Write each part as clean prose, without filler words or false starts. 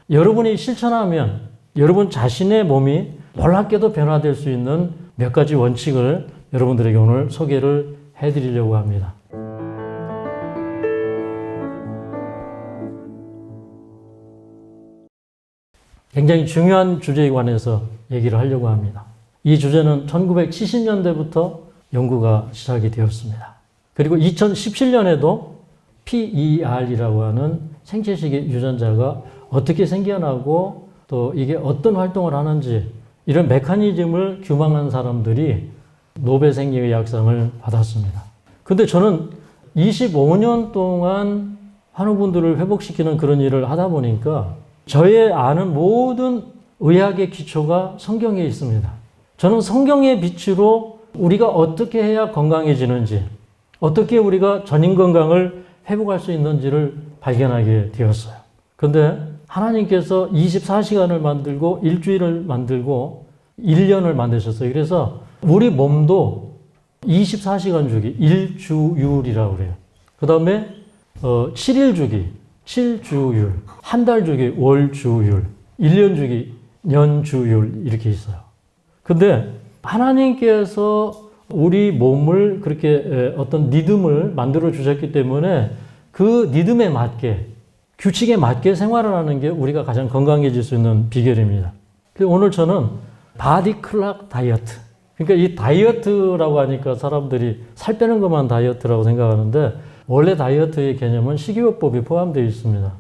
여러분이 실천하면 여러분 자신의 몸이 놀랍게도 변화될 수 있는 몇 가지 원칙을 여러분들에게 오늘 소개를 해드리려고 합니다. 굉장히 중요한 주제에 관해서 얘기를 하려고 합니다. 이 주제는 1970년대부터 연구가 시작이 되었습니다. 그리고 2017년에도 PER이라고 하는 생체식의 유전자가 어떻게 생겨나고 또 이게 어떤 활동을 하는지 이런 메커니즘을 규명한 사람들이 노벨 생리의학상을 받았습니다. 근데 저는 25년 동안 환우분들을 회복시키는 그런 일을 하다 보니까 저의 아는 모든 의학의 기초가 성경에 있습니다. 저는 성경의 빛으로 우리가 어떻게 해야 건강해지는지, 어떻게 우리가 전인 건강을 회복할 수 있는지를 발견하게 되었어요. 그런데 하나님께서 24시간을 만들고 일주일을 만들고 1년을 만드셨어요. 그래서 우리 몸도 24시간 주기, 일주율이라고 그래요. 그 다음에 7일 주기, 7주율, 한 달 주기, 월주율, 1년 주기, 년주율 이렇게 있어요. 근데 하나님께서 우리 몸을 그렇게 어떤 리듬을 만들어 주셨기 때문에 그 리듬에 맞게, 규칙에 맞게 생활을 하는 게 우리가 가장 건강해질 수 있는 비결입니다. 그래서 오늘 저는 바디 클락 다이어트. 그러니까 이 다이어트라고 하니까 사람들이 살 빼는 것만 다이어트라고 생각하는데 원래 다이어트의 개념은 식이요법이 포함되어 있습니다.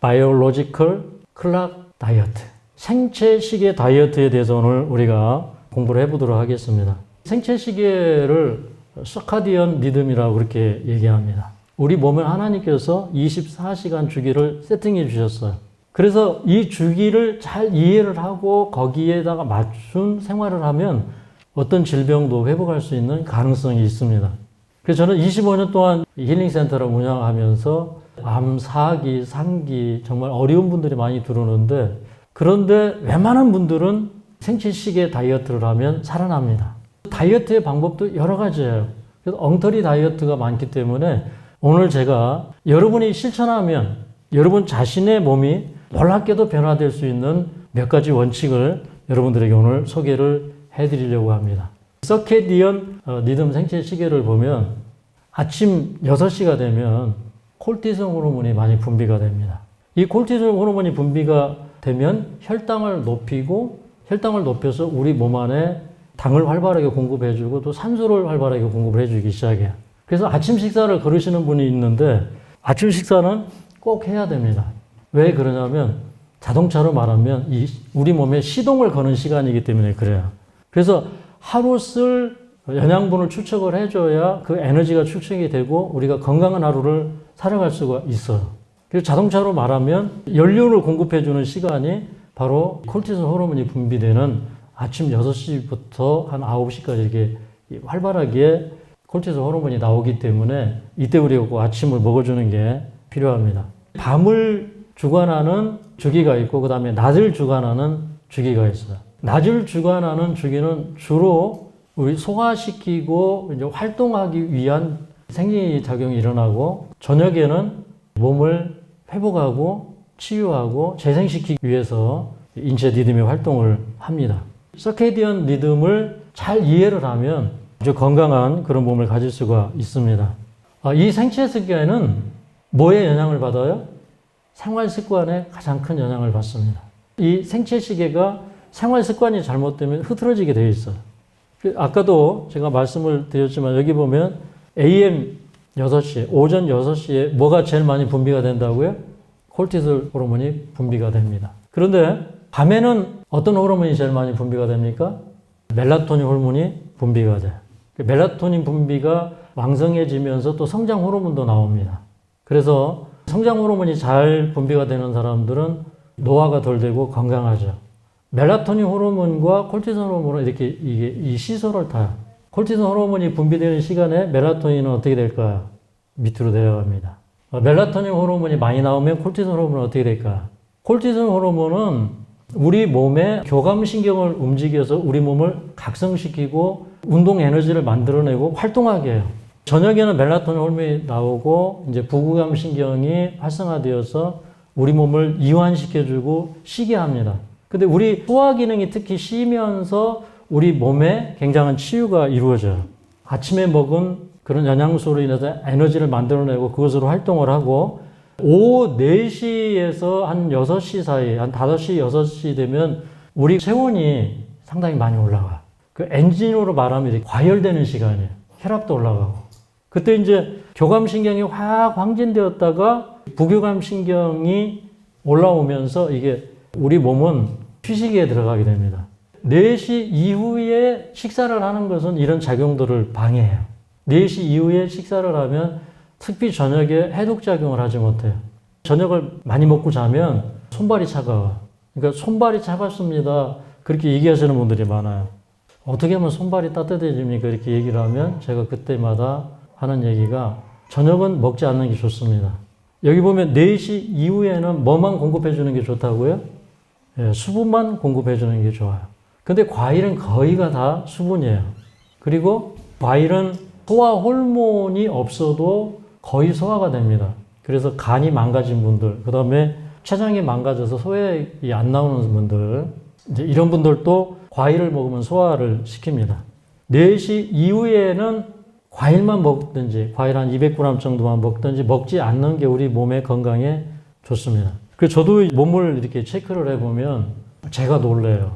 바이올로지컬 클락 다이어트. 생체시계 다이어트에 대해서 오늘 우리가 공부를 해보도록 하겠습니다. 생체시계를 서카디언 리듬이라고 그렇게 얘기합니다. 우리 몸에 하나님께서 24시간 주기를 세팅해 주셨어요. 그래서 이 주기를 잘 이해를 하고 거기에다가 맞춘 생활을 하면 어떤 질병도 회복할 수 있는 가능성이 있습니다. 그래서 저는 25년 동안 힐링센터를 운영하면서 암, 사기, 상기 정말 어려운 분들이 많이 들어오는데 그런데 웬만한 분들은 생체시계 다이어트를 하면 살아납니다. 다이어트의 방법도 여러 가지예요. 그래서 엉터리 다이어트가 많기 때문에 오늘 제가 여러분이 실천하면 여러분 자신의 몸이 놀랍게도 변화될 수 있는 몇 가지 원칙을 여러분들에게 오늘 소개를 해드리려고 합니다. 서케디언 리듬 생체 시계를 보면 아침 6시가 되면 콜티솔 호르몬이 많이 분비가 됩니다. 이 콜티솔 호르몬이 분비가 되면 혈당을 높이고 혈당을 높여서 우리 몸 안에 당을 활발하게 공급해주고 또 산소를 활발하게 공급을 해주기 시작해요. 그래서 아침 식사를 거르시는 분이 있는데 아침 식사는 꼭 해야 됩니다. 왜 그러냐면 자동차로 말하면 우리 몸에 시동을 거는 시간이기 때문에 그래요. 그래서 하루 쓸 영양분을 축적을 해줘야 그 에너지가 축적이 되고 우리가 건강한 하루를 살아갈 수가 있어요. 그래서 자동차로 말하면 연료를 공급해주는 시간이 바로 콜티솔 호르몬이 분비되는 아침 6시부터 한 9시까지 이렇게 활발하게 콜티솔 호르몬이 나오기 때문에 이때 우리가 꼭 아침을 먹어주는 게 필요합니다. 밤을 주관하는 주기가 있고 그 다음에 낮을 주관하는 주기가 있어요. 낮을 주관하는 주기는 주로 우리 소화시키고 이제 활동하기 위한 생리작용이 일어나고 저녁에는 몸을 회복하고 치유하고 재생시키기 위해서 인체 리듬이 활동을 합니다. 서케디언 리듬을 잘 이해를 하면 아주 건강한 그런 몸을 가질 수가 있습니다. 이 생체 시계는 뭐에 영향을 받아요? 생활 습관에 가장 큰 영향을 받습니다. 이 생체 시계가 생활 습관이 잘못되면 흐트러지게 되어 있어요. 아까도 제가 말씀을 드렸지만 여기 보면 AM 6시, 오전 6시에 뭐가 제일 많이 분비가 된다고요? 콜티솔 호르몬이 분비가 됩니다. 그런데 밤에는 어떤 호르몬이 제일 많이 분비가 됩니까? 멜라토닌 호르몬이 분비가 돼요. 멜라토닌 분비가 왕성해지면서 또 성장 호르몬도 나옵니다. 그래서 성장 호르몬이 잘 분비가 되는 사람들은 노화가 덜 되고 건강하죠. 멜라토닌 호르몬과 콜티솔 호르몬은 이렇게 이 시소를 타요. 콜티솔 호르몬이 분비되는 시간에 멜라토닌은 어떻게 될까요? 밑으로 내려갑니다. 멜라토닌 호르몬이 많이 나오면 콜티솔 호르몬은 어떻게 될까요? 콜티솔 호르몬은 우리 몸의 교감신경을 움직여서 우리 몸을 각성시키고 운동 에너지를 만들어내고 활동하게 해요. 저녁에는 멜라토닌 호르몬이 나오고 이제 부교감신경이 활성화되어서 우리 몸을 이완시켜주고 쉬게 합니다. 근데 우리 소화 기능이 특히 쉬면서 우리 몸에 굉장한 치유가 이루어져요. 아침에 먹은 그런 영양소로 인해서 에너지를 만들어내고 그것으로 활동을 하고 오후 4시에서 한 6시 사이, 한 5시, 6시 되면 우리 체온이 상당히 많이 올라가요. 그 엔진으로 말하면 이렇게 과열되는 시간이에요. 혈압도 올라가고. 그때 이제 교감신경이 확 황진되었다가 부교감신경이 올라오면서 이게 우리 몸은 휴식에 들어가게 됩니다. 4시 이후에 식사를 하는 것은 이런 작용들을 방해해요. 4시 이후에 식사를 하면 특히 저녁에 해독작용을 하지 못해요. 저녁을 많이 먹고 자면 손발이 차가워요. 그러니까 손발이 차갑습니다. 그렇게 얘기하시는 분들이 많아요. 어떻게 하면 손발이 따뜻해집니까? 이렇게 얘기를 하면 제가 그때마다 하는 얘기가 저녁은 먹지 않는 게 좋습니다. 여기 보면 4시 이후에는 뭐만 공급해 주는 게 좋다고요? 예, 수분만 공급해 주는 게 좋아요. 근데 과일은 거의가 다 수분이에요. 그리고 과일은 소화 호르몬이 없어도 거의 소화가 됩니다. 그래서 간이 망가진 분들, 그 다음에 췌장이 망가져서 소화액이 안 나오는 분들, 이제 이런 분들도 과일을 먹으면 소화를 시킵니다. 4시 이후에는 과일만 먹든지, 과일 한 200g 정도만 먹든지, 먹지 않는 게 우리 몸의 건강에 좋습니다. 그래서 저도 몸을 이렇게 체크를 해보면 제가 놀래요.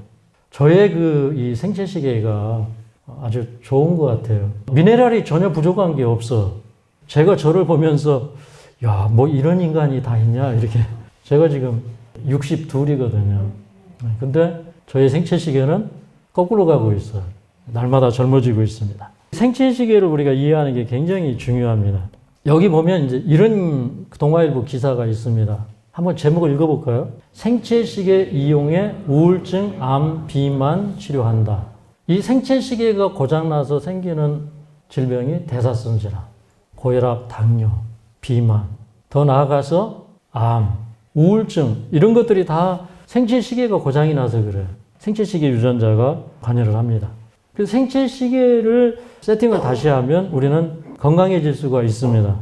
저의 이 생체시계가 아주 좋은 것 같아요. 미네랄이 전혀 부족한 게 없어. 제가 저를 보면서, 야, 뭐 이런 인간이 다 있냐? 이렇게. 제가 지금 62이거든요. 근데 저의 생체시계는 거꾸로 가고 있어요. 날마다 젊어지고 있습니다. 생체시계를 우리가 이해하는 게 굉장히 중요합니다. 여기 보면 이제 이런 동아일보 기사가 있습니다. 한번 제목을 읽어볼까요? 생체시계 이용해 우울증, 암, 비만 치료한다. 이 생체시계가 고장나서 생기는 질병이 대사성질환, 고혈압, 당뇨, 비만, 더 나아가서 암, 우울증 이런 것들이 다 생체시계가 고장이 나서 그래요. 생체시계 유전자가 관여를 합니다. 그래서 생체시계를 세팅을 다시 하면 우리는 건강해질 수가 있습니다.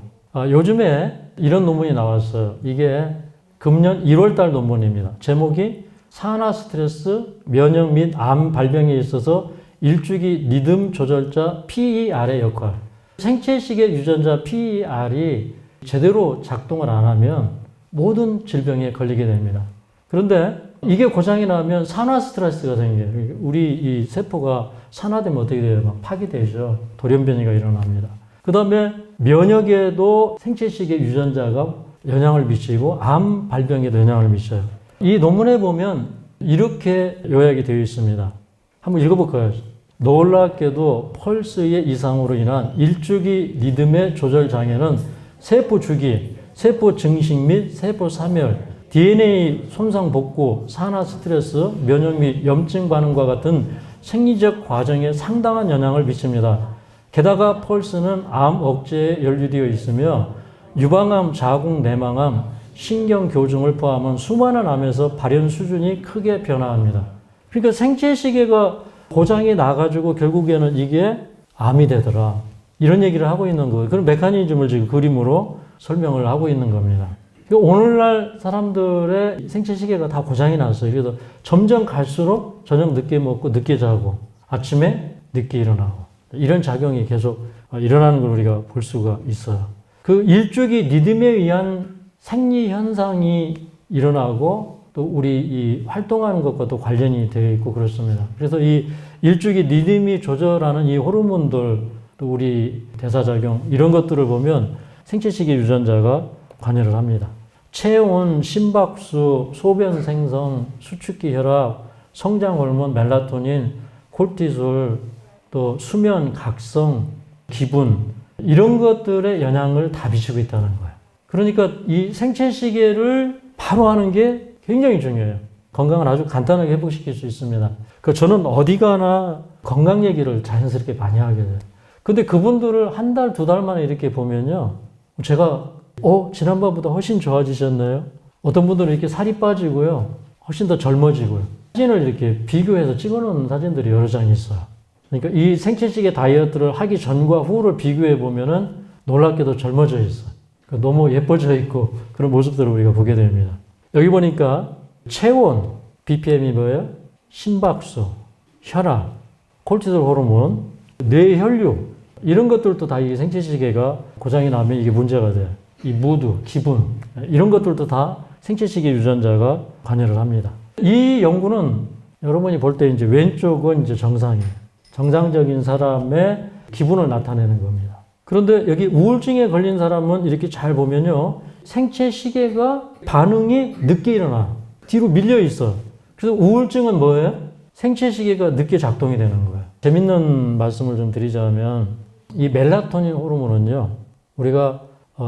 요즘에 이런 논문이 나왔어요. 이게 금년 1월달 논문입니다. 제목이 산화 스트레스, 면역 및 암 발병에 있어서 일주기 리듬 조절자 PER의 역할. 생체시계 유전자 PER이 제대로 작동을 안 하면 모든 질병에 걸리게 됩니다. 그런데 이게 고장이 나면 산화 스트레스가 생겨요. 우리 이 세포가 산화되면 어떻게 돼요? 막 파괴되죠. 돌연변이가 일어납니다. 그 다음에 면역에도 생체시계 유전자가 영향을 미치고 암 발병에도 영향을 미쳐요. 이 논문에 보면 이렇게 요약이 되어 있습니다. 한번 읽어볼까요? 놀랍게도 펄스의 이상으로 인한 일주기 리듬의 조절 장애는 세포 주기, 세포 증식 및 세포 사멸, DNA 손상 복구, 산화 스트레스, 면역 및 염증 반응과 같은 생리적 과정에 상당한 영향을 미칩니다. 게다가 펄스는 암 억제에 연루되어 있으며 유방암, 자궁, 내망암, 신경교중을 포함한 수많은 암에서 발현 수준이 크게 변화합니다. 그러니까 생체시계가 고장이 나가지고 결국에는 이게 암이 되더라. 이런 얘기를 하고 있는 거예요. 그런 메커니즘을 지금 그림으로 설명을 하고 있는 겁니다. 오늘날 사람들의 생체시계가 다 고장이 났어요. 그래서 점점 갈수록 저녁 늦게 먹고 늦게 자고 아침에 늦게 일어나고 이런 작용이 계속 일어나는 걸 우리가 볼 수가 있어요. 그 일주기 리듬에 의한 생리 현상이 일어나고 또 우리 이 활동하는 것과도 관련이 되어 있고 그렇습니다. 그래서 이 일주기 리듬이 조절하는 이 호르몬들 또 우리 대사작용 이런 것들을 보면 생체시계 유전자가 관여를 합니다. 체온, 심박수, 소변 생성, 수축기 혈압, 성장 호르몬, 멜라토닌, 코르티솔, 또 수면, 각성, 기분 이런 것들의 영향을 다 미치고 있다는 거예요. 그러니까 이 생체시계를 바로 하는 게 굉장히 중요해요. 건강을 아주 간단하게 회복시킬 수 있습니다. 저는 어디 가나 건강 얘기를 자연스럽게 많이 하게 돼요. 근데 그분들을 한 달, 두 달 만에 이렇게 보면요. 제가, 지난번보다 훨씬 좋아지셨나요? 어떤 분들은 이렇게 살이 빠지고요. 훨씬 더 젊어지고요. 사진을 이렇게 비교해서 찍어 놓은 사진들이 여러 장 있어요. 그러니까 이 생체시계 다이어트를 하기 전과 후를 비교해 보면은 놀랍게도 젊어져 있어요. 너무 예뻐져 있고 그런 모습들을 우리가 보게 됩니다. 여기 보니까 체온, BPM이 뭐예요? 심박수, 혈압, 콜티솔 호르몬, 뇌혈류 이런 것들도 다 이 생체시계가 고장이 나면 이게 문제가 돼요. 이 무드, 기분 이런 것들도 다 생체시계 유전자가 관여를 합니다. 이 연구는 여러분이 볼 때 이제 왼쪽은 이제 정상이에요. 정상적인 사람의 기분을 나타내는 겁니다. 그런데 여기 우울증에 걸린 사람은 이렇게 잘 보면요. 생체시계가 반응이 늦게 일어나. 뒤로 밀려 있어. 그래서 우울증은 뭐예요? 생체시계가 늦게 작동이 되는 거예요. 재밌는 말씀을 좀 드리자면 이 멜라토닌 호르몬은요. 우리가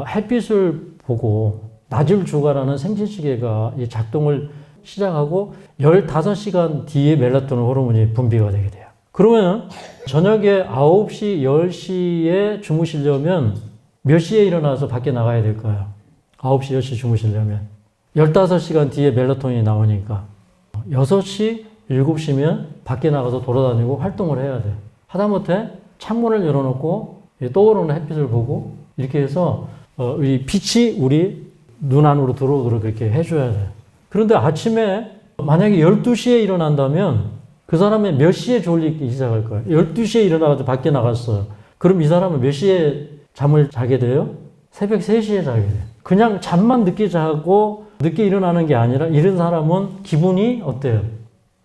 햇빛을 보고 낮을 주가라는 생체시계가 이 작동을 시작하고 15시간 뒤에 멜라토닌 호르몬이 분비가 되게 돼요. 그러면 저녁에 9시, 10시에 주무시려면 몇 시에 일어나서 밖에 나가야 될까요? 9시, 10시 주무시려면 15시간 뒤에 멜라토닌이 나오니까 6시, 7시면 밖에 나가서 돌아다니고 활동을 해야 돼. 하다못해 창문을 열어놓고 떠오르는 햇빛을 보고 이렇게 해서 이 빛이 우리 눈 안으로 들어오도록 그렇게 해줘야 돼. 그런데 아침에 만약에 12시에 일어난다면 그 사람이 몇 시에 졸리기 시작할 거예요? 12시에 일어나서 밖에 나갔어요. 그럼 이 사람은 몇 시에 잠을 자게 돼요? 새벽 3시에 자게 돼요. 그냥 잠만 늦게 자고 늦게 일어나는 게 아니라 이런 사람은 기분이 어때요?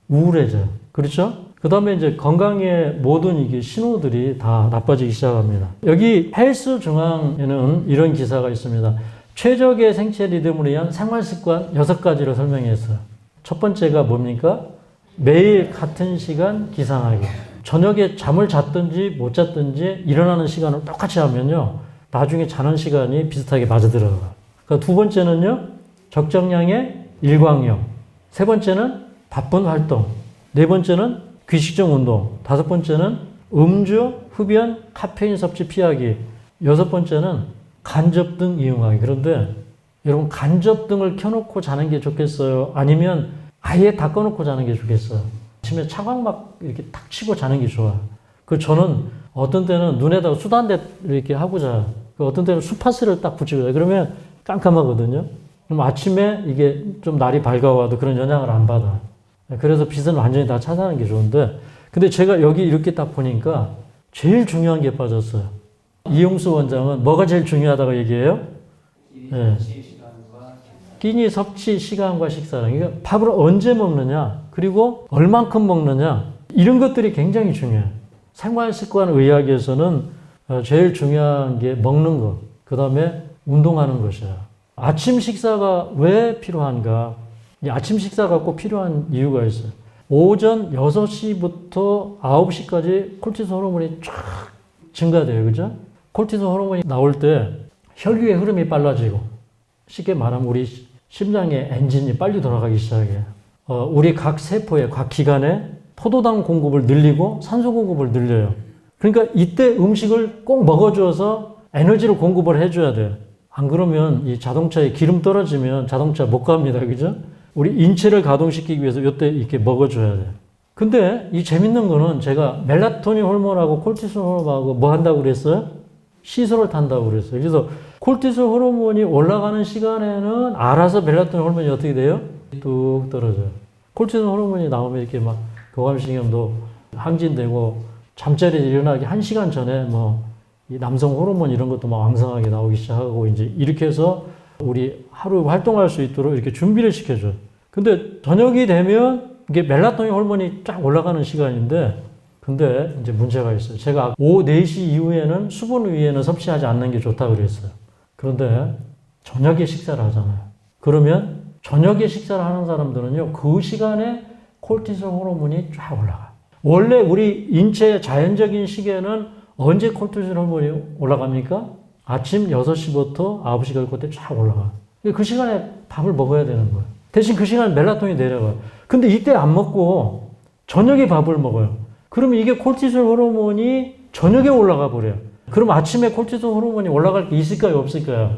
우울해져요. 그렇죠? 그 다음에 이제 건강의 모든 이게 신호들이 다 나빠지기 시작합니다. 여기 헬스 중앙에는 이런 기사가 있습니다. 최적의 생체 리듬을 위한 생활 습관 6가지를 설명했어요. 첫 번째가 뭡니까? 매일 같은 시간 기상하기. 저녁에 잠을 잤든지 못 잤든지 일어나는 시간을 똑같이 하면요. 나중에 자는 시간이 비슷하게 맞아들어가요. 그러니까 두 번째는요. 적정량의 일광욕. 세 번째는 바쁜 활동. 네 번째는 규칙적 운동. 다섯 번째는 음주, 흡연, 카페인 섭취 피하기. 여섯 번째는 간접등 이용하기. 그런데 여러분 간접등을 켜놓고 자는 게 좋겠어요? 아니면 아예 다 꺼놓고 자는 게 좋겠어요? 아침에 차광막 이렇게 탁 치고 자는 게 좋아. 저는 어떤 때는 눈에다가 수단대 이렇게 하고 자요. 어떤 때는 수파스를 딱 붙이고 자요. 그러면 깜깜하거든요. 그럼 아침에 이게 좀 날이 밝아와도 그런 영향을 안 받아. 그래서 빛은 완전히 다 차단하는 게 좋은데, 근데 제가 여기 이렇게 딱 보니까 제일 중요한 게 빠졌어요. 이용수 원장은 뭐가 제일 중요하다고 얘기해요? 네. 끼니 섭취 시간과 식사량. 그러니까 밥을 언제 먹느냐, 그리고 얼만큼 먹느냐, 이런 것들이 굉장히 중요해요. 생활습관의학에서는 제일 중요한 게 먹는 것, 그 다음에 운동하는 것이에요. 아침 식사가 왜 필요한가? 이 아침 식사가 꼭 필요한 이유가 있어요. 오전 6시부터 9시까지 콜티솔 호르몬이 쫙 증가돼요. 그죠? 콜티솔 호르몬이 나올 때 혈류의 흐름이 빨라지고, 쉽게 말하면 우리 심장의 엔진이 빨리 돌아가기 시작해요. 우리 각 세포에, 각 기관에 포도당 공급을 늘리고 산소 공급을 늘려요. 그러니까 이때 음식을 꼭 먹어줘서 에너지를 공급을 해줘야 돼요. 안 그러면 이 자동차에 기름 떨어지면 자동차 못 갑니다. 그죠? 우리 인체를 가동시키기 위해서 이때 이렇게 먹어줘야 돼요. 근데 이 재밌는 거는 제가 멜라토닌 호르몬하고 콜티솔 호르몬하고 뭐 한다고 그랬어요? 시소를 탄다고 그랬어요. 그래서 콜티솔 호르몬이 올라가는 시간에는 알아서 멜라토닌 호르몬이 어떻게 돼요? 뚝 떨어져요. 콜티솔 호르몬이 나오면 이렇게 막 교감신경도 항진되고 잠자리에 일어나기 1시간 전에 이 남성 호르몬 이런 것도 막 왕성하게 나오기 시작하고 이제 이렇게 해서 우리 하루 활동할 수 있도록 이렇게 준비를 시켜줘요. 근데 저녁이 되면 이게 멜라토닌 호르몬이 쫙 올라가는 시간인데, 근데 이제 문제가 있어요. 제가 오후 4시 이후에는 수분 위에는 섭취하지 않는 게 좋다고 그랬어요. 그런데 저녁에 식사를 하잖아요. 그러면 저녁에 식사를 하는 사람들은요, 그 시간에 콜티솔 호르몬이 쫙 올라가요. 원래 우리 인체의 자연적인 시계는 언제 콜티솔 호르몬이 올라갑니까? 아침 6시부터 9시까지 그때 쫙 올라가. 그 시간에 밥을 먹어야 되는 거예요. 대신 그 시간에 멜라토닌이 내려가요. 근데 이때 안 먹고 저녁에 밥을 먹어요. 그러면 이게 콜티솔 호르몬이 저녁에 올라가 버려요. 그럼 아침에 콜티솔 호르몬이 올라갈 게 있을까요? 없을까요?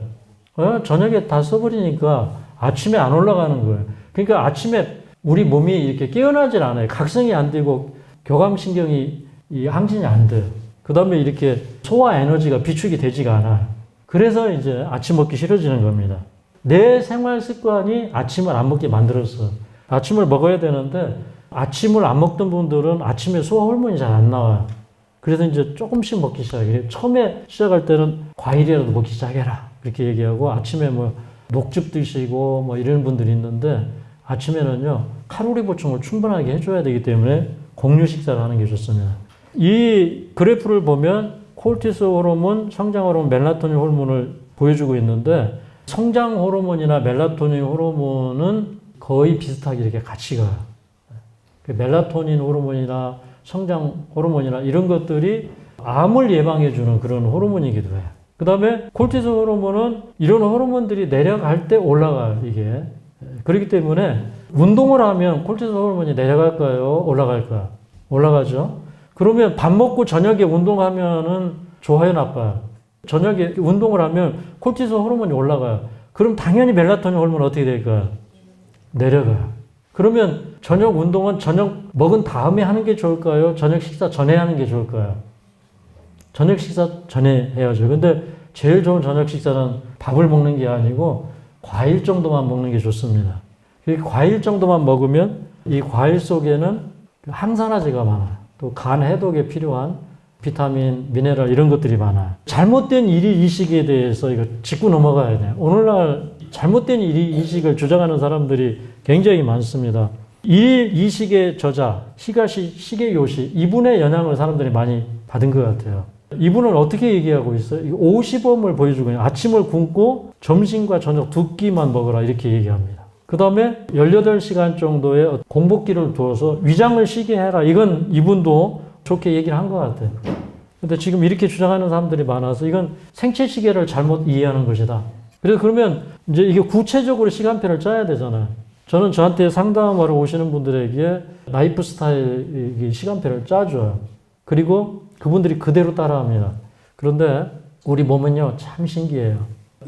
저녁에 다 써버리니까 아침에 안 올라가는 거예요. 그러니까 아침에 우리 몸이 이렇게 깨어나질 않아요. 각성이 안 되고 교감신경이 항진이 안 돼요. 그 다음에 이렇게 소화 에너지가 비축이 되지가 않아요. 그래서 이제 아침 먹기 싫어지는 겁니다. 내 생활 습관이 아침을 안 먹게 만들었어. 아침을 먹어야 되는데 아침을 안 먹던 분들은 아침에 소화 호르몬이 잘 안 나와요. 그래서 이제 조금씩 먹기 시작해요. 처음에 시작할 때는 과일이라도 먹기 시작해라. 그렇게 얘기하고 아침에 뭐 녹즙 드시고 뭐 이런 분들이 있는데 아침에는요, 칼로리 보충을 충분하게 해줘야 되기 때문에 공유 식사를 하는 게 좋습니다. 이 그래프를 보면 콜티솔 호르몬, 성장 호르몬, 멜라토닌 호르몬을 보여주고 있는데 성장 호르몬이나 멜라토닌 호르몬은 거의 비슷하게 이렇게 같이 가요. 멜라토닌 호르몬이나 성장 호르몬이나 이런 것들이 암을 예방해주는 그런 호르몬이기도 해요. 그 다음에 콜티솔 호르몬은 이런 호르몬들이 내려갈 때 올라가요, 이게. 그렇기 때문에 운동을 하면 콜티솔 호르몬이 내려갈까요? 올라갈까요? 올라가죠. 그러면 밥 먹고 저녁에 운동하면은 좋아요, 나빠요? 저녁에 운동을 하면 콜티솔 호르몬이 올라가요. 그럼 당연히 멜라토닌 호르몬은 어떻게 될까요? 내려가요. 그러면 저녁 운동은 저녁 먹은 다음에 하는 게 좋을까요? 저녁 식사 전에 하는 게 좋을까요? 저녁 식사 전에 해야죠. 근데 제일 좋은 저녁 식사는 밥을 먹는 게 아니고 과일 정도만 먹는 게 좋습니다. 과일 정도만 먹으면 이 과일 속에는 항산화제가 많아요. 또 간 해독에 필요한 비타민, 미네랄 이런 것들이 많아요. 잘못된 일이 이식에 대해서 이거 짚고 넘어가야 돼요. 오늘날 잘못된 일이 이식을 주장하는 사람들이 굉장히 많습니다. 일 이식의 저자, 히가시 시게요시, 이분의 영향을 사람들이 많이 받은 것 같아요. 이분은 어떻게 얘기하고 있어요? 오후 시범을 보여주고 있어요. 아침을 굶고 점심과 저녁 두 끼만 먹으라 이렇게 얘기합니다. 그 다음에 18시간 정도의 공복기를 두어서 위장을 쉬게 해라. 이건 이분도 좋게 얘기를 한 것 같아요. 근데 지금 이렇게 주장하는 사람들이 많아서 이건 생체 시계를 잘못 이해하는 것이다. 그래서 그러면 이제 이게 구체적으로 시간표를 짜야 되잖아요. 저는 저한테 상담하러 오시는 분들에게 라이프 스타일 시간표를 짜줘요. 그리고 그분들이 그대로 따라합니다. 그런데 우리 몸은요, 참 신기해요.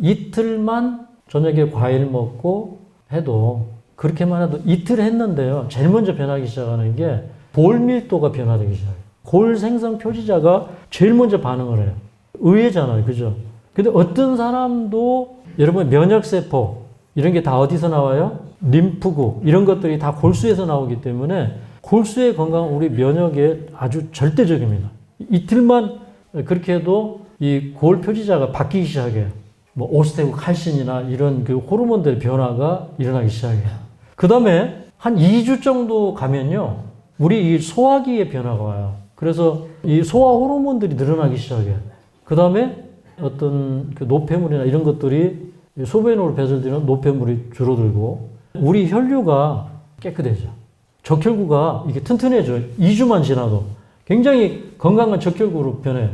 이틀만 저녁에 과일 먹고 해도, 그렇게만 해도 이틀 했는데요, 제일 먼저 변하기 시작하는 게 볼 밀도가 변화되기 시작해요. 골 생성 표지자가 제일 먼저 반응을 해요. 의외잖아요. 그죠? 근데 어떤 사람도 여러분 면역세포 이런 게 다 어디서 나와요? 림프구 이런 것들이 다 골수에서 나오기 때문에 골수의 건강은 우리 면역에 아주 절대적입니다. 이틀만 그렇게 해도 이 골 표지자가 바뀌기 시작해요. 뭐 오스테오칼신이나 이런 그 호르몬들의 변화가 일어나기 시작해요. 그 다음에 한 2주 정도 가면요, 우리 이 소화기의 변화가 와요. 그래서 이 소화 호르몬들이 늘어나기 시작해요. 그 다음에 어떤 그 노폐물이나 이런 것들이 소변으로 배설되는 노폐물이 줄어들고 우리 혈류가 깨끗해져. 적혈구가 이게 튼튼해져요. 2주만 지나도 굉장히 건강한 적혈구로 변해요.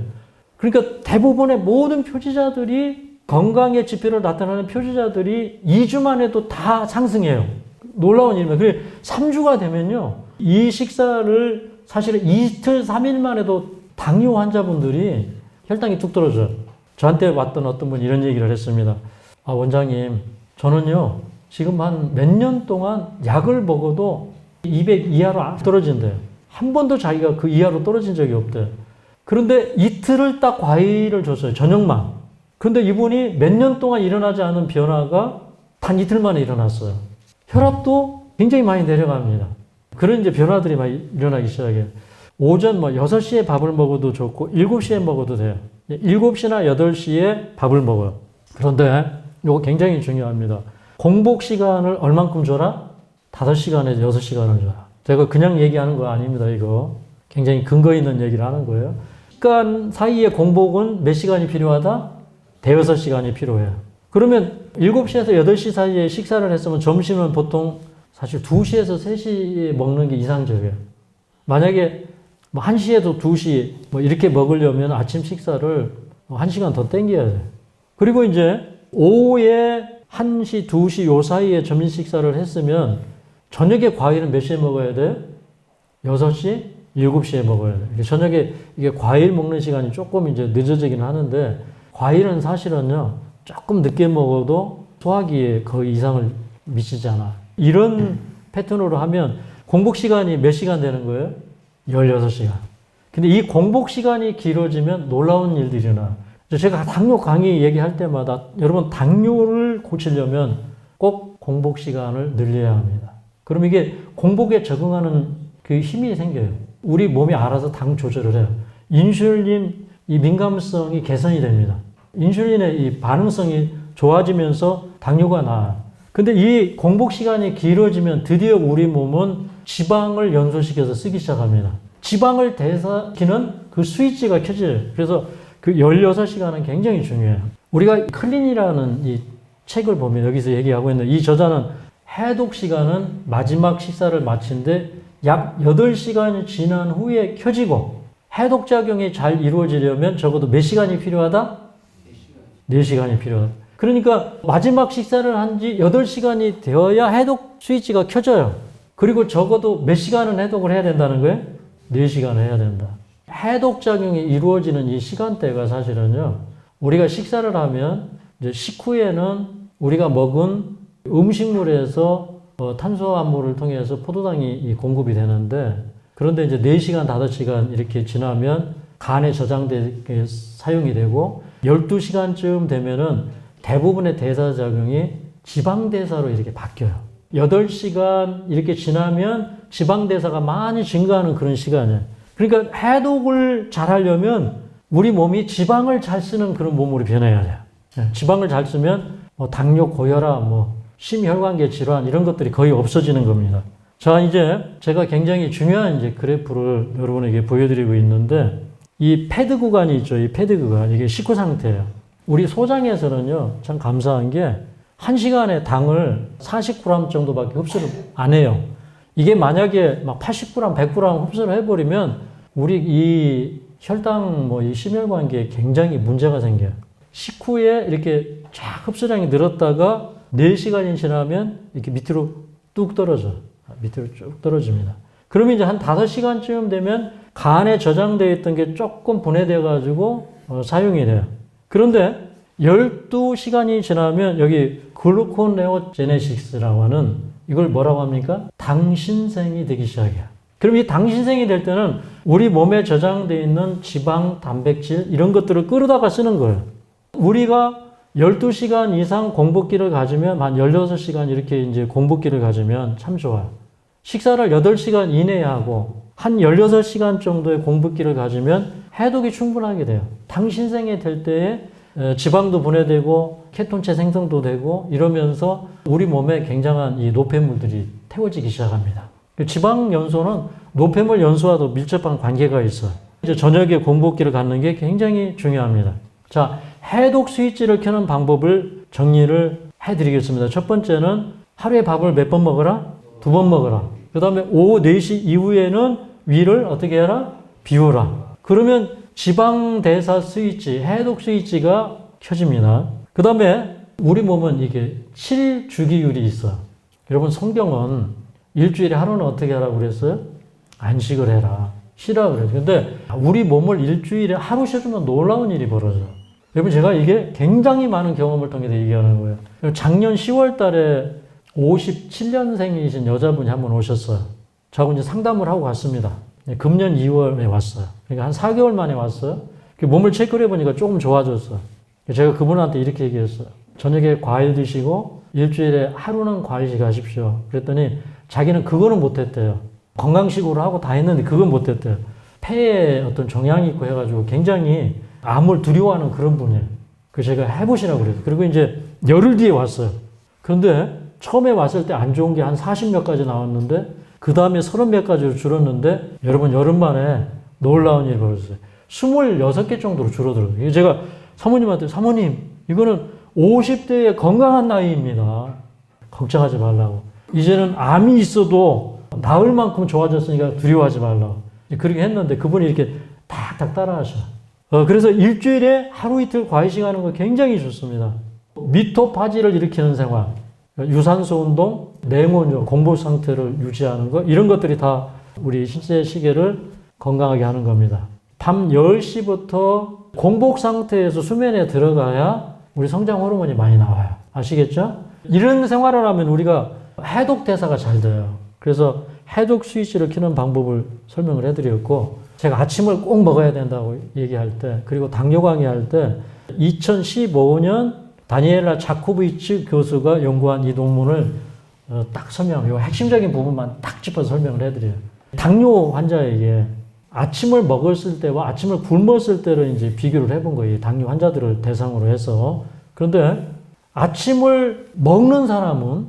그러니까 대부분의 모든 표지자들이 건강의 지표를 나타내는 표지자들이 2주만 해도 다 상승해요. 놀라운 일입니다. 그래 3주가 되면요, 이 식사를 사실은 이틀, 3일만 해도 당뇨 환자분들이 혈당이 뚝 떨어져요. 저한테 왔던 어떤 분이 이런 얘기를 했습니다. 아, 원장님, 저는요, 지금 한 몇 년 동안 약을 먹어도 200 이하로 안 떨어진대요. 한 번도 자기가 그 이하로 떨어진 적이 없대요. 그런데 이틀을 딱 과일을 줬어요. 저녁만. 그런데 이분이 몇 년 동안 일어나지 않은 변화가 단 이틀 만에 일어났어요. 혈압도 굉장히 많이 내려갑니다. 그런 이제 변화들이 많이 일어나기 시작해요. 오전 뭐 6시에 밥을 먹어도 좋고 7시에 먹어도 돼요. 7시나 8시에 밥을 먹어요. 그런데 이거 굉장히 중요합니다. 공복 시간을 얼만큼 줘라? 5시간에서 6시간을 줘라. 제가 그냥 얘기하는 거 아닙니다. 이거 굉장히 근거 있는 얘기를 하는 거예요. 시간 사이에 공복은 몇 시간이 필요하다? 대여섯 시간이 필요해요. 그러면 7시에서 8시 사이에 식사를 했으면 점심은 보통 사실 2시에서 3시에 먹는 게 이상적이에요. 만약에 뭐 1시에도 2시 뭐 이렇게 먹으려면 아침 식사를 1시간 더 땡겨야 돼요. 그리고 이제 오후에 1시, 2시 요 사이에 점심 식사를 했으면 저녁에 과일은 몇 시에 먹어야 돼요? 6시, 7시에 먹어야 돼요. 저녁에 이게 과일 먹는 시간이 조금 이제 늦어지긴 하는데 과일은 사실은요, 조금 늦게 먹어도 소화기에 거의 이상을 미치지 않아. 이런 패턴으로 하면 공복 시간이 몇 시간 되는 거예요? 16시간. 근데 이 공복 시간이 길어지면 놀라운 일들이 일어나. 제가 당뇨 강의 얘기할 때마다 여러분 당뇨를 고치려면 꼭 공복 시간을 늘려야 합니다. 그럼 이게 공복에 적응하는 그 힘이 생겨요. 우리 몸이 알아서 당 조절을 해요. 인슐린 이 민감성이 개선이 됩니다. 인슐린의 이 반응성이 좋아지면서 당뇨가 나아요. 근데 이 공복 시간이 길어지면 드디어 우리 몸은 지방을 연소시켜서 쓰기 시작합니다. 지방을 대사시키는 그 스위치가 켜져요. 그래서 그 16시간은 굉장히 중요해요. 우리가 클린이라는 이 책을 보면 여기서 얘기하고 있는 이 저자는 해독 시간은 마지막 식사를 마친 뒤 약 8시간이 지난 후에 켜지고 해독 작용이 잘 이루어지려면 적어도 몇 시간이 필요하다? 4시간이 필요하다. 그러니까 마지막 식사를 한 지 8시간이 되어야 해독 스위치가 켜져요. 그리고 적어도 몇 시간은 해독을 해야 된다는 거예요? 4시간을 해야 된다. 해독 작용이 이루어지는 이 시간대가 사실은요, 우리가 식사를 하면 이제 식후에는 우리가 먹은 음식물에서 탄수화물을 통해서 포도당이 공급이 되는데, 그런데 이제 4시간, 5시간 이렇게 지나면 간에 저장되게 사용이 되고 12시간쯤 되면은 대부분의 대사작용이 지방대사로 이렇게 바뀌어요. 8시간 이렇게 지나면 지방대사가 많이 증가하는 그런 시간이에요. 그러니까 해독을 잘 하려면 우리 몸이 지방을 잘 쓰는 그런 몸으로 변해야 돼요. 지방을 잘 쓰면 당뇨, 고혈압, 심혈관계 질환 이런 것들이 거의 없어지는 겁니다. 자, 이제 제가 굉장히 중요한 이제 그래프를 여러분에게 보여드리고 있는데, 이 패드 구간이 있죠. 이 패드 구간. 이게 식후 상태예요. 우리 소장에서는요, 참 감사한 게 1시간에 당을 40g 정도밖에 흡수를 안 해요. 이게 만약에 막 80g, 100g 흡수를 해버리면 우리 이 혈당, 이 심혈관계에 굉장히 문제가 생겨요. 식후에 이렇게 쫙 흡수량이 늘었다가 4시간이 지나면 이렇게 밑으로 뚝 떨어져. 밑으로 쭉 떨어집니다. 그러면 이제 한 5시간쯤 되면 간에 저장되어 있던 게 조금 분해되어 가지고 사용이 돼요. 그런데 12시간이 지나면 여기 글루코네오제네시스라고 하는 이걸 뭐라고 합니까? 당신생이 되기 시작해요. 그럼 이 당신생이 될 때는 우리 몸에 저장되어 있는 지방, 단백질 이런 것들을 끌어다가 쓰는 거예요. 우리가 12시간 이상 공복기를 가지면 한 16시간 이렇게 이제 공복기를 가지면 참 좋아요. 식사를 8시간 이내에 하고 한 16시간 정도의 공복기를 가지면 해독이 충분하게 돼요. 당신생이 될 때에 지방도 분해되고 케톤체 생성도 되고 이러면서 우리 몸에 굉장한 이 노폐물들이 태워지기 시작합니다. 지방 연소는 노폐물 연소와도 밀접한 관계가 있어요. 이제 저녁에 공복기를 갖는 게 굉장히 중요합니다. 자, 해독 스위치를 켜는 방법을 정리를 해드리겠습니다. 첫 번째는 하루에 밥을 몇 번 먹어라? 2번 먹어라. 그 다음에 오후 4시 이후에는 위를 어떻게 해라? 비우라. 그러면 지방 대사 스위치, 해독 스위치가 켜집니다. 그 다음에 우리 몸은 이게 7주기율이 있어요. 여러분 성경은 일주일에 하루는 어떻게 하라고 그랬어요? 안식을 해라. 쉬라 그래요. 근데 우리 몸을 일주일에 하루 쉬어주면 놀라운 일이 벌어져요. 여러분 제가 이게 굉장히 많은 경험을 통해서 얘기하는 거예요. 작년 10월 달에 57년생이신 여자분이 한 번 오셨어요. 저하고 이제 상담을 하고 갔습니다. 금년 2월에 왔어요. 그러니까 한 4개월 만에 왔어요. 몸을 체크를 해보니까 조금 좋아졌어요. 제가 그분한테 이렇게 얘기했어요. 저녁에 과일 드시고 일주일에 하루는 과일식 하십시오. 그랬더니 자기는 그거는 못했대요. 건강식으로 하고 다 했는데 그건 못했대요. 폐에 어떤 종양이 있고 해가지고 굉장히 암을 두려워하는 그런 분이에요. 그래서 제가 해보시라고 그랬어요. 그리고 이제 열흘 뒤에 왔어요. 그런데 처음에 왔을 때 안 좋은 게 한 40몇 가지 나왔는데 그 다음에 30몇 가지로 줄었는데 여러분 여름 만에 놀라운 일이 벌어졌어요. 26개 정도로 줄어들어요. 제가 사모님한테 사모님 이거는 50대의 건강한 나이입니다. 걱정하지 말라고. 이제는 암이 있어도 나을 만큼 좋아졌으니까 두려워하지 말라고. 그렇게 했는데 그분이 이렇게 탁탁 따라하셔. 그래서 일주일에 하루 이틀 과외식 하는 거 굉장히 좋습니다. 미토파지를 일으키는 생활, 유산소 운동, 냉온유, 공복 상태를 유지하는 거 이런 것들이 다 우리 신체 시계를 건강하게 하는 겁니다. 밤 10시부터 공복 상태에서 수면에 들어가야 우리 성장 호르몬이 많이 나와요. 아시겠죠? 이런 생활을 하면 우리가 해독 대사가 잘 돼요. 그래서 해독 스위치를 켜는 방법을 설명을 해드렸고 제가 아침을 꼭 먹어야 된다고 얘기할 때 그리고 당뇨 강의할 때 2015년 다니엘라 자코비치 교수가 연구한 이 논문을 딱 설명해요. 핵심적인 부분만 딱 짚어서 설명을 해드려요. 당뇨 환자에게 아침을 먹었을 때와 아침을 굶었을 때를 이제 비교를 해본 거예요. 당뇨 환자들을 대상으로 해서. 그런데 아침을 먹는 사람은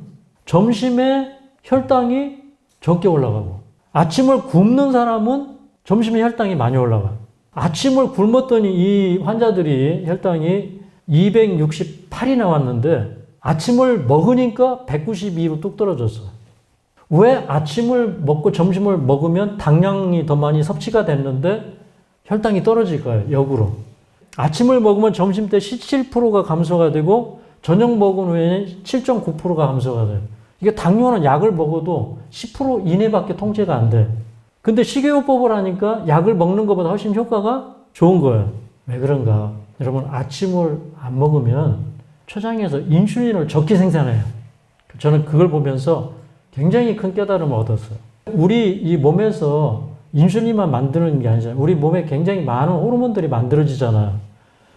점심에 혈당이 적게 올라가고, 아침을 굶는 사람은 점심에 혈당이 많이 올라가요. 아침을 굶었더니 이 환자들이 혈당이 268이 나왔는데 아침을 먹으니까 192로 뚝 떨어졌어요. 왜 아침을 먹고 점심을 먹으면 당량이 더 많이 섭취가 됐는데 혈당이 떨어질까요? 역으로. 아침을 먹으면 점심 때 17%가 감소가 되고 저녁 먹은 후에는 7.9%가 감소가 돼요. 이게 당뇨는 약을 먹어도 10% 이내밖에 통제가 안 돼. 근데 식이요법을 하니까 약을 먹는 것보다 훨씬 효과가 좋은 거예요. 왜 그런가? 여러분, 아침을 안 먹으면 췌장에서 인슐린을 적게 생산해요. 저는 그걸 보면서 굉장히 큰 깨달음을 얻었어요. 우리 이 몸에서 인슐린만 만드는 게 아니잖아요. 우리 몸에 굉장히 많은 호르몬들이 만들어지잖아요.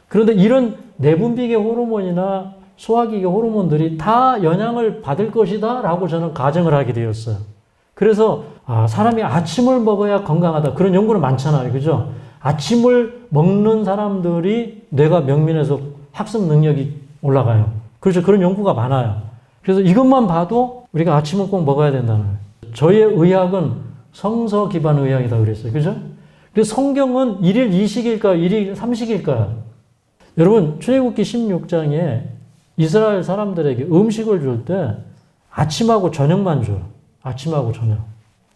그런데 이런 내분비계 호르몬이나 소화기계 호르몬들이 다 영향을 받을 것이다 라고 저는 가정을 하게 되었어요. 그래서 사람이 아침을 먹어야 건강하다. 그런 연구는 많잖아요. 그죠? 아침을 먹는 사람들이 뇌가 명민해서 학습 능력이 올라가요. 그렇죠. 그런 연구가 많아요. 그래서 이것만 봐도 우리가 아침은 꼭 먹어야 된다는 거예요. 저의 의학은 성서 기반 의학이다 그랬어요. 그죠? 그래서 성경은 1일 2식일까요? 1일 3식일까요? 여러분, 출애굽기 16장에 이스라엘 사람들에게 음식을 줄 때 아침하고 저녁만 줘요. 아침하고 저녁.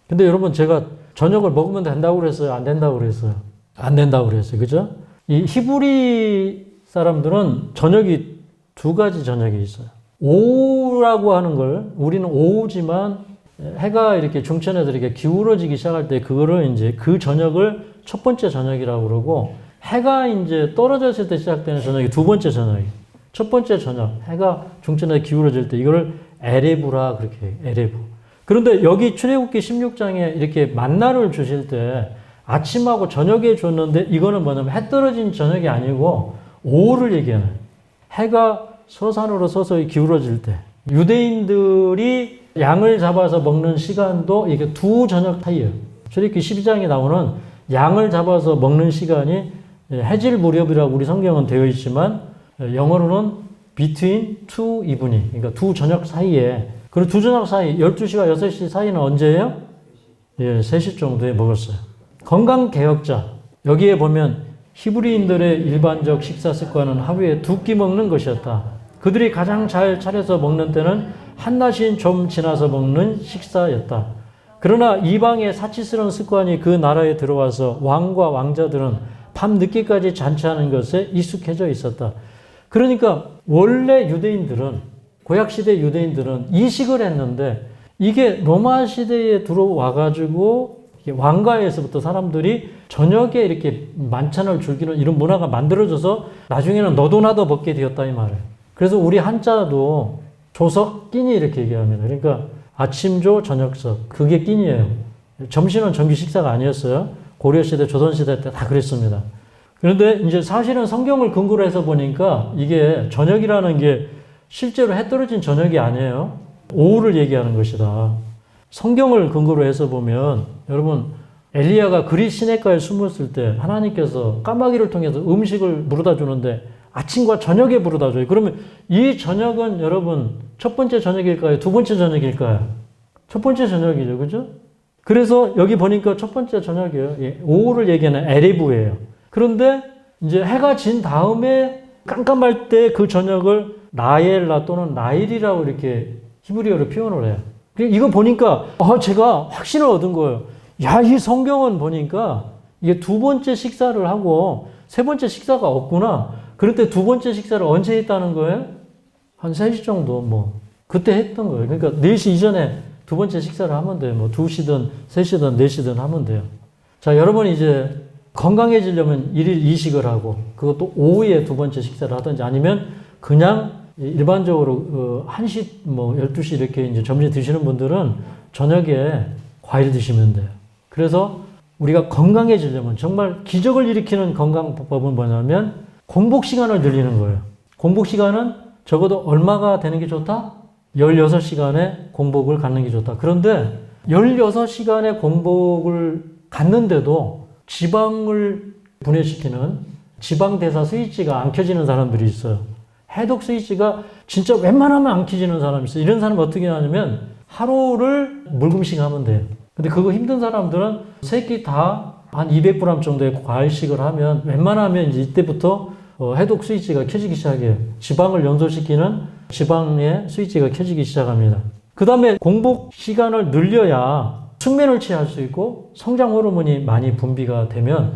근데 여러분, 제가 저녁을 먹으면 된다고 그랬어요? 안 된다고 그랬어요? 안 된다고 그랬어요. 그죠? 이 히브리 사람들은 저녁이 두 가지 저녁이 있어요. 오후라고 하는 걸, 우리는 오후지만 해가 이렇게 중천에서 이렇게 기울어지기 시작할 때 그거를 이제 그 저녁을 첫 번째 저녁이라고 그러고, 해가 이제 떨어졌을 때 시작되는 저녁이 두 번째 저녁이에요. 첫 번째 저녁, 해가 중천에서 기울어질 때 이거를 에레브라 그렇게 해요. 에레브. 그런데 여기 출애굽기 16장에 이렇게 만나를 주실 때 아침하고 저녁에 줬는데 이거는 뭐냐면 해 떨어진 저녁이 아니고 오후를 얘기하는, 해가 서산으로 서서히 기울어질 때 유대인들이 양을 잡아서 먹는 시간도 이게 두 저녁 사이예요. 출애굽기 12장에 나오는 양을 잡아서 먹는 시간이 해질 무렵이라고 우리 성경은 되어 있지만 영어로는 between two evening, 그러니까 두 저녁 사이에. 그리고 두 저녁 사이 12시와 6시 사이는 언제예요? 3시 정도에 먹었어요. 건강개혁자, 여기에 보면 히브리인들의 일반적 식사 습관은 하루에 2끼 먹는 것이었다. 그들이 가장 잘 차려서 먹는 때는 한낮이 좀 지나서 먹는 식사였다. 그러나 이방의 사치스러운 습관이 그 나라에 들어와서 왕과 왕자들은 밤 늦게까지 잔치하는 것에 익숙해져 있었다. 그러니까 원래 유대인들은, 구약시대 유대인들은 이식을 했는데 이게 로마 시대에 들어와가지고 왕가에서부터 사람들이 저녁에 이렇게 만찬을 즐기는 이런 문화가 만들어져서 나중에는 너도 나도 먹게 되었다 이 말이에요. 그래서 우리 한자도 조석, 끼니 이렇게 얘기합니다. 그러니까 아침조, 저녁석, 그게 끼니예요. 점심은 정규 식사가 아니었어요. 고려시대, 조선시대 때 다 그랬습니다. 그런데 이제 사실은 성경을 근거로 해서 보니까 이게 저녁이라는 게 실제로 해 떨어진 저녁이 아니에요. 오후를 얘기하는 것이다. 성경을 근거로 해서 보면 여러분, 엘리야가 그릿 시내가에 숨었을 때 하나님께서 까마귀를 통해서 음식을 물어다 주는데 아침과 저녁에 물어다 줘요. 그러면 이 저녁은 여러분 첫 번째 저녁일까요? 두 번째 저녁일까요? 첫 번째 저녁이죠. 그죠? 그래서 여기 보니까 첫 번째 저녁이에요. 오후를 얘기하는 에레브예요. 그런데 이제 해가 진 다음에 깜깜할 때 그 저녁을 나엘라 또는 나일이라고 이렇게 히브리어로 표현을 해요. 이거 보니까 제가 확신을 얻은 거예요. 야, 이 성경은 보니까 이게 두 번째 식사를 하고 세 번째 식사가 없구나. 그럴 때 두 번째 식사를 언제 했다는 거예요? 한 3시 정도 그때 했던 거예요. 그러니까 4시 이전에 두 번째 식사를 하면 돼요. 2시든 3시든 4시든 하면 돼요. 자, 여러분 이제 건강해지려면 1일 2식을 하고 그것도 오후에 두 번째 식사를 하든지 아니면 그냥 일반적으로 1시 12시 이렇게 이제 점심 드시는 분들은 저녁에 과일 드시면 돼요. 그래서 우리가 건강해지려면 정말 기적을 일으키는 건강법은 뭐냐면 공복 시간을 늘리는 거예요. 공복 시간은 적어도 얼마가 되는 게 좋다? 16시간의 공복을 갖는 게 좋다. 그런데 16시간의 공복을 갖는데도 지방을 분해시키는 지방대사 스위치가 안 켜지는 사람들이 있어요. 해독 스위치가 진짜 웬만하면 안 켜지는 사람이 있어요. 이런 사람은 어떻게 하냐면 하루를 물금씩 하면 돼요. 근데 그거 힘든 사람들은 세 끼 다 한 200g 정도의 과일식을 하면 웬만하면 이제 이때부터 해독 스위치가 켜지기 시작해요. 지방을 연소시키는 지방의 스위치가 켜지기 시작합니다. 그 다음에 공복 시간을 늘려야 숙면을 취할 수 있고 성장 호르몬이 많이 분비가 되면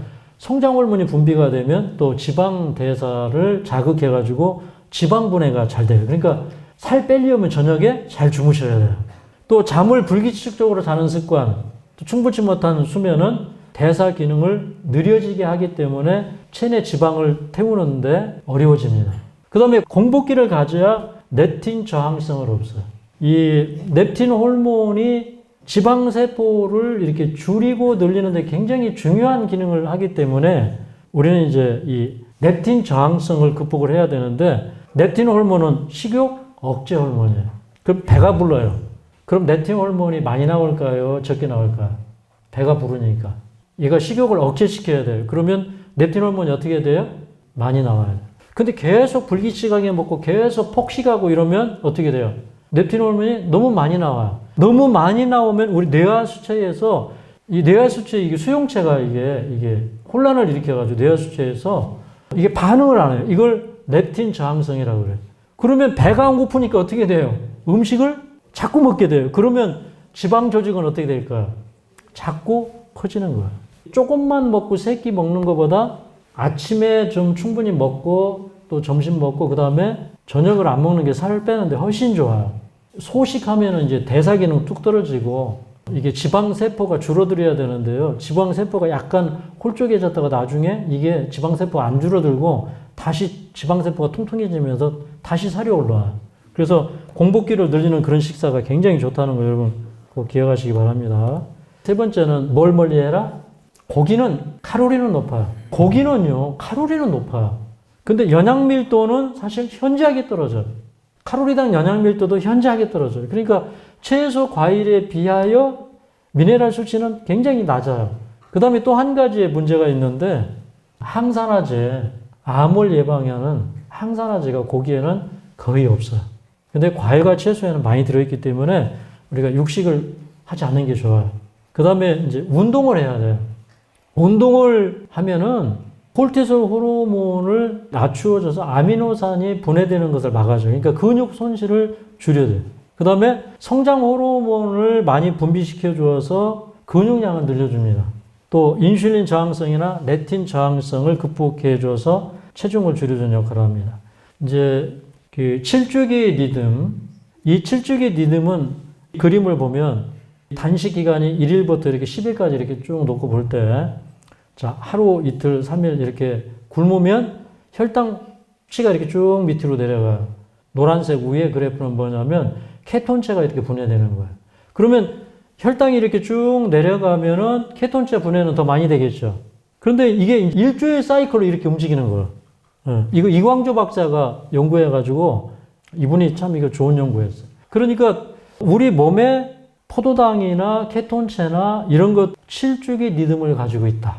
또 지방 대사를 자극해가지고 지방 분해가 잘 돼요. 그러니까 살 빼려면 저녁에 잘 주무셔야 돼요. 또 잠을 불규칙적으로 자는 습관, 또 충분치 못한 수면은 대사 기능을 느려지게 하기 때문에 체내 지방을 태우는데 어려워집니다. 그 다음에 공복기를 가져야 렙틴 저항성을 없어요. 이 렙틴 호르몬이 지방세포를 이렇게 줄이고 늘리는데 굉장히 중요한 기능을 하기 때문에 우리는 이제 이 렙틴 저항성을 극복을 해야 되는데 렙틴 호르몬은 식욕 억제 호르몬이에요. 그럼 배가 불러요. 그럼 렙틴 호르몬이 많이 나올까요? 적게 나올까요? 배가 부르니까. 얘가 식욕을 억제시켜야 돼요. 그러면 렙틴 호르몬이 어떻게 돼요? 많이 나와요. 근데 계속 불규칙하게 먹고 계속 폭식하고 이러면 어떻게 돼요? 렙틴 호르몬이 너무 많이 나와요. 너무 많이 나오면 우리 뇌하수체에서 이 뇌하수체 이게 수용체가 이게 혼란을 일으켜가지고 뇌하수체에서 이게 반응을 안 해요. 이걸 렙틴 저항성이라고 그래요. 그러면 배가 안 고프니까 어떻게 돼요? 음식을 자꾸 먹게 돼요. 그러면 지방 조직은 어떻게 될까요? 자꾸 커지는 거예요. 조금만 먹고 세 끼 먹는 것보다 아침에 좀 충분히 먹고 또 점심 먹고 그 다음에 저녁을 안 먹는 게 살을 빼는데 훨씬 좋아요. 소식하면은 이제 대사 기능 뚝 떨어지고 이게 지방세포가 줄어들어야 되는데요. 지방세포가 약간 홀쭉해졌다가 나중에 이게 지방세포가 안 줄어들고 다시 지방세포가 통통해지면서 다시 살이 올라와요. 그래서 공복기를 늘리는 그런 식사가 굉장히 좋다는 거 여러분 꼭 기억하시기 바랍니다. 세 번째는 뭘 멀리해라? 고기는 칼로리는 높아요. 고기는요, 칼로리는 높아요. 근데 영양 밀도는 사실 현저하게 떨어져요. 칼로리당 영양 밀도도 현저하게 떨어져요. 그러니까 채소, 과일에 비하여 미네랄 수치는 굉장히 낮아요. 그 다음에 또 한 가지의 문제가 있는데 항산화제, 암을 예방하는 항산화제가 고기에는 거의 없어요. 근데 과일과 채소에는 많이 들어있기 때문에 우리가 육식을 하지 않는 게 좋아요. 그 다음에 이제 운동을 해야 돼요. 운동을 하면은 콜티솔 호르몬을 낮추어져서 아미노산이 분해되는 것을 막아줘요. 그러니까 근육 손실을 줄여줘요. 그 다음에 성장 호르몬을 많이 분비시켜 주어서 근육량을 늘려줍니다. 또 인슐린 저항성이나 렙틴 저항성을 극복해 줘서 체중을 줄여주는 역할을 합니다. 이제 그 7주기 리듬, 이 7주기 리듬은 그림을 보면 단식 기간이 1일부터 이렇게 10일까지 이렇게 쭉 놓고 볼 때, 자, 하루, 이틀, 3일 이렇게 굶으면 혈당치가 이렇게 쭉 밑으로 내려가요. 노란색 위에 그래프는 뭐냐면 케톤체가 이렇게 분해되는 거예요. 그러면 혈당이 이렇게 쭉 내려가면은 케톤체 분해는 더 많이 되겠죠. 그런데 이게 일주일 사이클로 이렇게 움직이는 거예요. 이거 이광조 박사가 연구해가지고 이분이 참 이거 좋은 연구였어요. 그러니까 우리 몸에 포도당이나 케톤체나 이런 것 7주기 리듬을 가지고 있다.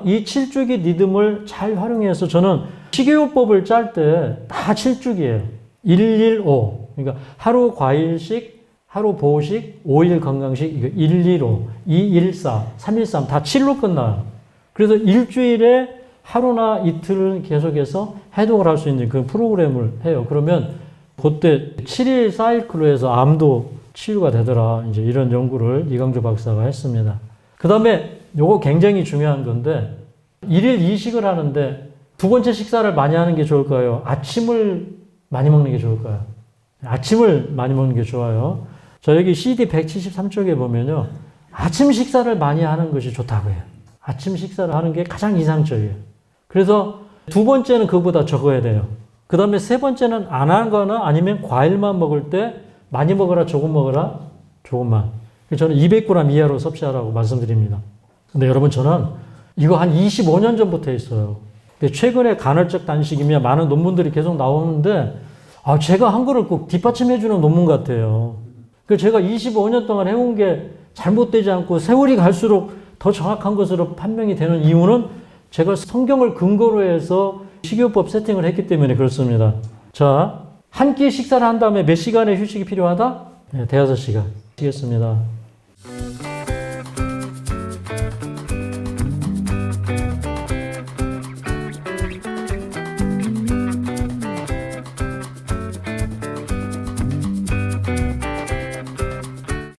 이 7주기 리듬을 잘 활용해서 저는 식이요법을 짤 때 다 7주기예요. 115. 그러니까 하루 과일식, 하루 보식, 5일 건강식, 이거 115, 214, 313 다 7로 끝나요. 그래서 일주일에 하루나 이틀을 계속해서 해독을 할 수 있는 그 프로그램을 해요. 그러면 그때 7일 사이클로 해서 암도 치유가 되더라. 이제 이런 연구를 이광조 박사가 했습니다. 그 다음에 요거 굉장히 중요한 건데 1일 2식을 하는데 두 번째 식사를 많이 하는 게 좋을까요? 아침을 많이 먹는 게 좋을까요? 아침을 많이 먹는 게 좋아요. 저 여기 CD 173쪽에 보면요. 아침 식사를 많이 하는 것이 좋다고 해요. 아침 식사를 하는 게 가장 이상적이에요. 그래서 두 번째는 그거보다 적어야 돼요. 그 다음에 세 번째는 안 하거나 아니면 과일만 먹을 때 많이 먹어라, 조금 먹어라, 조금만. 저는 200g 이하로 섭취하라고 말씀드립니다. 근데 여러분 저는 이거 한 25년 전부터 했어요. 근데 최근에 간헐적 단식이며 많은 논문들이 계속 나오는데 제가 한 거를 꼭 뒷받침해주는 논문 같아요. 그래서 제가 25년 동안 해온 게 잘못되지 않고 세월이 갈수록 더 정확한 것으로 판명이 되는 이유는 제가 성경을 근거로 해서 식이요법 세팅을 했기 때문에 그렇습니다. 자, 한 끼 식사를 한 다음에 몇 시간의 휴식이 필요하다? 네, 대여섯 시간. 쉬겠습니다.